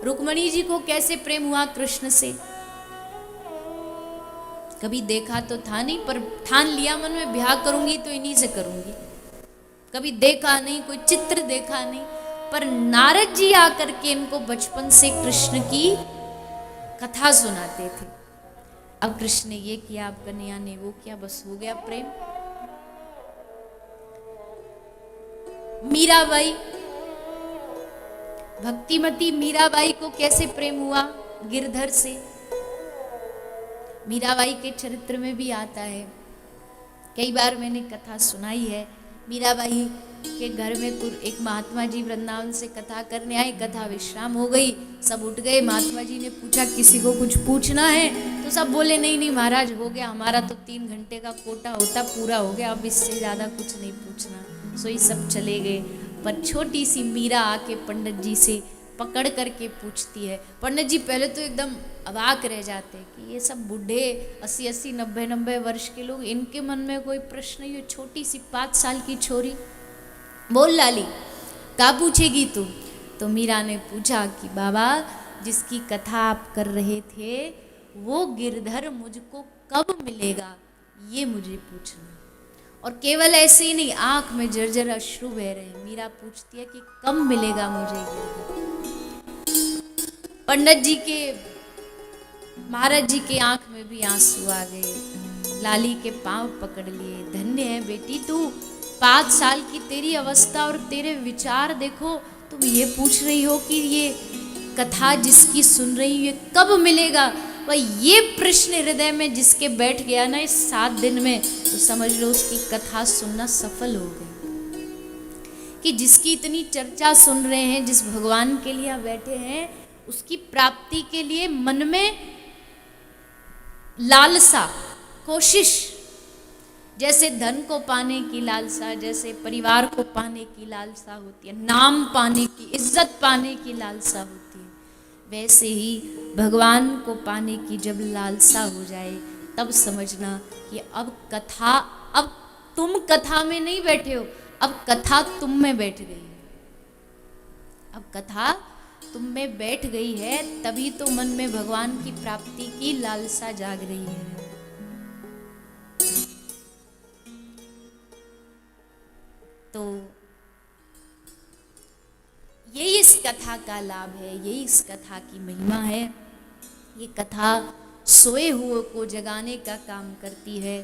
रुक्मणी जी को कैसे प्रेम हुआ कृष्ण से? कभी देखा तो था नहीं, पर ठान लिया मन में ब्याह करूंगी तो इन्हीं से करूंगी। कभी देखा नहीं, कोई चित्र देखा नहीं, पर नारद जी आकर के इनको बचपन से कृष्ण की कथा सुनाते थे। अब कृष्ण ने ये किया, अब कन्हैया ने वो किया, बस हो गया प्रेम। मीराबाई, भक्तिमती मीराबाई को कैसे प्रेम हुआ? गिरधर से। मीराबाई के चरित्र में भी आता है, कई बार मैंने कथा सुनाई है। मीराबाई के घर में एक महात्मा जी वृंदावन से कथा करने आए, कथा विश्राम हो गई, सब उठ गए। महात्मा जी ने पूछा किसी को कुछ पूछना है? तो सब बोले नहीं नहीं महाराज, हो गया, हमारा तो 3 घंटे का कोटा होता, पूरा हो गया, अब इससे ज़्यादा कुछ नहीं पूछना। सो ये सब चले गए। पर छोटी सी मीरा आके पंडित जी से पकड़ करके पूछती है। पंडित जी पहले तो एकदम अवाक रह जाते हैं कि ये सब बूढ़े 80-80, 90-90 वर्ष के लोग, इनके मन में कोई प्रश्न? ये छोटी सी 5 साल की छोरी। बोल लाली, क्या पूछेगी तू? तो मीरा ने पूछा कि बाबा, जिसकी कथा आप कर रहे थे वो गिरधर मुझको कब मिलेगा, ये मुझे पूछना। और केवल ऐसे ही नहीं, आंख में जर्जर अश्रु बह रहे। मीरा पूछती है कि कब मिलेगा मुझे गिरधर? पंडित जी के, महाराज जी के आंख में भी आंसू आ गए। लाली के पांव पकड़ लिए। धन्य है बेटी तू, 5 साल की तेरी अवस्था और तेरे विचार देखो, तुम ये पूछ रही हो कि ये कथा जिसकी सुन रही हो ये कब मिलेगा। वह ये प्रश्न हृदय में जिसके बैठ गया ना इस 7 दिन में, तो समझ लो उसकी कथा सुनना सफल हो गई। कि जिसकी इतनी चर्चा सुन रहे हैं, जिस भगवान के लिए बैठे हैं, उसकी प्राप्ति के लिए मन में लालसा, कोशिश, जैसे धन को पाने की लालसा, जैसे परिवार को पाने की लालसा होती है, नाम पाने की, इज्जत पाने की लालसा होती है, वैसे ही भगवान को पाने की जब लालसा हो जाए तब समझना कि अब कथा, अब तुम कथा में नहीं बैठे हो, अब कथा तुम में बैठ गई है। अब कथा तुम में बैठ गई है, तभी तो मन में भगवान की प्राप्ति की लालसा जाग रही है। तो यही इस कथा का लाभ है, यही इस कथा की महिमा है। ये कथा सोए हुए को जगाने का काम करती है।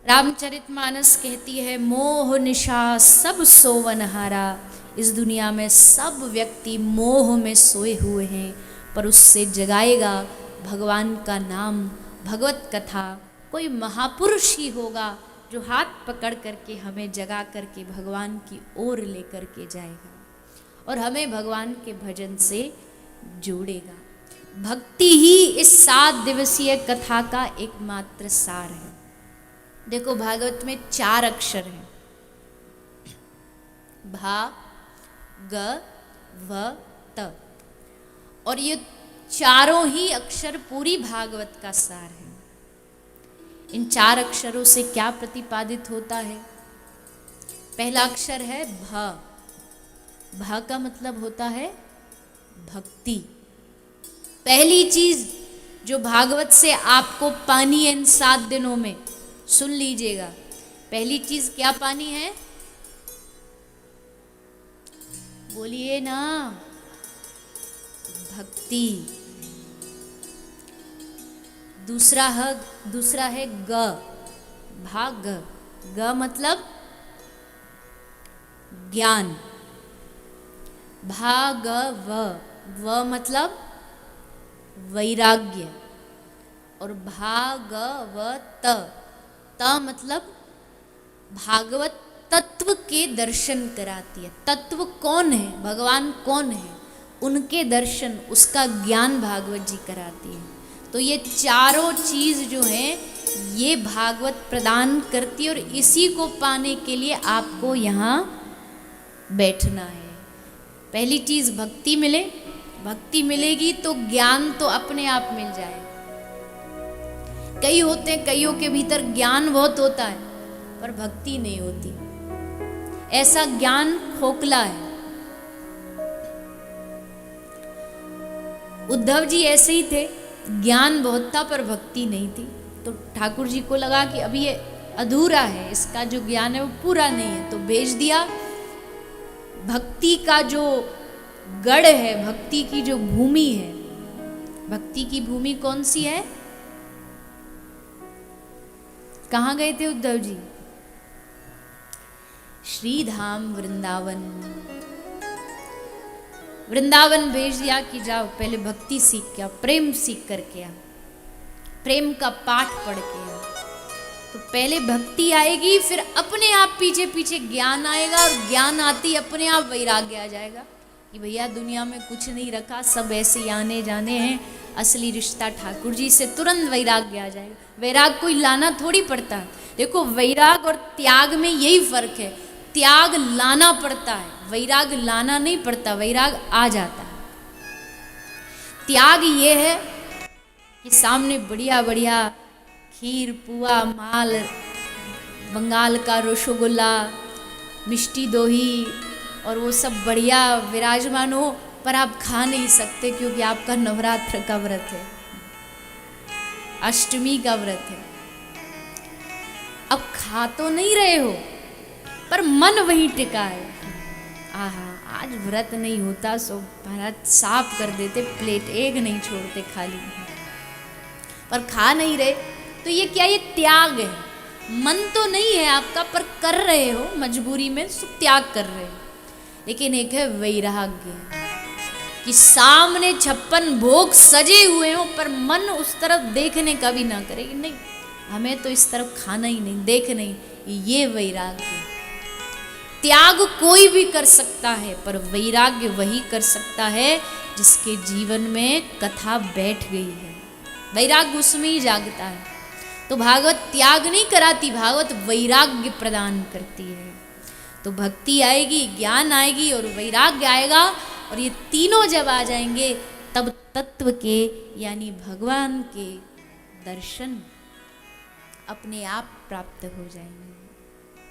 रामचरितमानस कहती है, मोह निशा सब सोवनहारा। इस दुनिया में सब व्यक्ति मोह में सोए हुए हैं, पर उससे जगाएगा भगवान का नाम, भगवत कथा। कोई महापुरुष ही होगा जो हाथ पकड़ करके हमें जगा करके भगवान की ओर लेकर के जाएगा और हमें भगवान के भजन से जोड़ेगा। भक्ति ही इस 7 दिवसीय कथा का एकमात्र सार है। देखो भागवत में 4 अक्षर हैं, भा, ग, व, त, और ये चारों ही अक्षर पूरी भागवत का सार है। इन 4 अक्षरों से क्या प्रतिपादित होता है? पहला अक्षर है भ। भ का मतलब होता है भक्ति। पहली चीज जो भागवत से आपको पानी है इन 7 दिनों में, सुन लीजिएगा, पहली चीज क्या पानी है? बोलिए ना, भक्ति। दूसरा है ग, भाग, ग मतलब ज्ञान। भागव, व मतलब वैराग्य। और भागवत, त मतलब भागवत तत्व के दर्शन कराती है। तत्व कौन है? भगवान कौन है? उनके दर्शन, उसका ज्ञान भागवत जी कराती है। तो ये चारों चीज जो हैं ये भागवत प्रदान करती है और इसी को पाने के लिए आपको यहाँ बैठना है। पहली चीज भक्ति मिले, भक्ति मिलेगी तो ज्ञान तो अपने आप मिल जाए। कई होते हैं, कईयों के भीतर ज्ञान बहुत होता है पर भक्ति नहीं होती, ऐसा ज्ञान खोखला है। उद्धव जी ऐसे ही थे, ज्ञान बहुत था पर भक्ति नहीं थी। तो ठाकुर जी को लगा कि अभी ये अधूरा है, इसका जो ज्ञान है वो पूरा नहीं है, तो भेज दिया। भक्ति का जो गढ़ है, भक्ति की जो भूमि है, भक्ति की भूमि कौन सी है? कहाँ गए थे उद्धव जी? श्रीधाम वृंदावन। वृंदावन भेज दिया कि जाओ पहले भक्ति सीख के आओ, प्रेम सीख करके आओ, प्रेम का पाठ पढ़ के आओ। तो पहले भक्ति आएगी, फिर अपने आप पीछे पीछे ज्ञान आएगा, और ज्ञान आती अपने आप वैराग्य आ जाएगा कि भैया दुनिया में कुछ नहीं रखा, सब ऐसे आने जाने हैं, असली रिश्ता ठाकुर जी से, तुरंत वैराग्य आ जाएगा। वैराग कोई लाना थोड़ी पड़ता है। देखो वैराग और त्याग में यही फर्क है, त्याग लाना पड़ता है, वैराग लाना नहीं पड़ता, वैराग आ जाता है। त्याग ये है कि सामने बढ़िया बढ़िया खीर पुआ माल, बंगाल का रसगुल्ला, मिष्टी दोही और वो सब बढ़िया विराजमान हो, पर आप खा नहीं सकते क्योंकि आपका नवरात्र का व्रत है, अष्टमी का व्रत है। अब खा तो नहीं रहे हो पर मन वहीं टिका है। आहा, आज व्रत नहीं होता सो भारत साफ कर देते, प्लेट एक नहीं छोड़ते खाली, पर खा नहीं रहे। तो ये क्या, ये त्याग है। मन तो नहीं है आपका पर कर रहे हो मजबूरी में, सो त्याग कर रहे हो। लेकिन एक है वैराग्य कि सामने 56 भोग सजे हुए हो पर मन उस तरफ देखने का भी ना करे कि नहीं हमें तो इस तरफ खाना ही नहीं, देख नहीं, ये वैराग्य। त्याग कोई भी कर सकता है पर वैराग्य वही कर सकता है जिसके जीवन में कथा बैठ गई है, वैराग्य उसमें ही जागता है। तो भागवत त्याग नहीं कराती, भागवत वैराग्य प्रदान करती है। तो भक्ति आएगी, ज्ञान आएगी और वैराग्य आएगा, और ये तीनों जब आ जाएंगे तब तत्व के यानी भगवान के दर्शन अपने आप प्राप्त हो जाएंगे।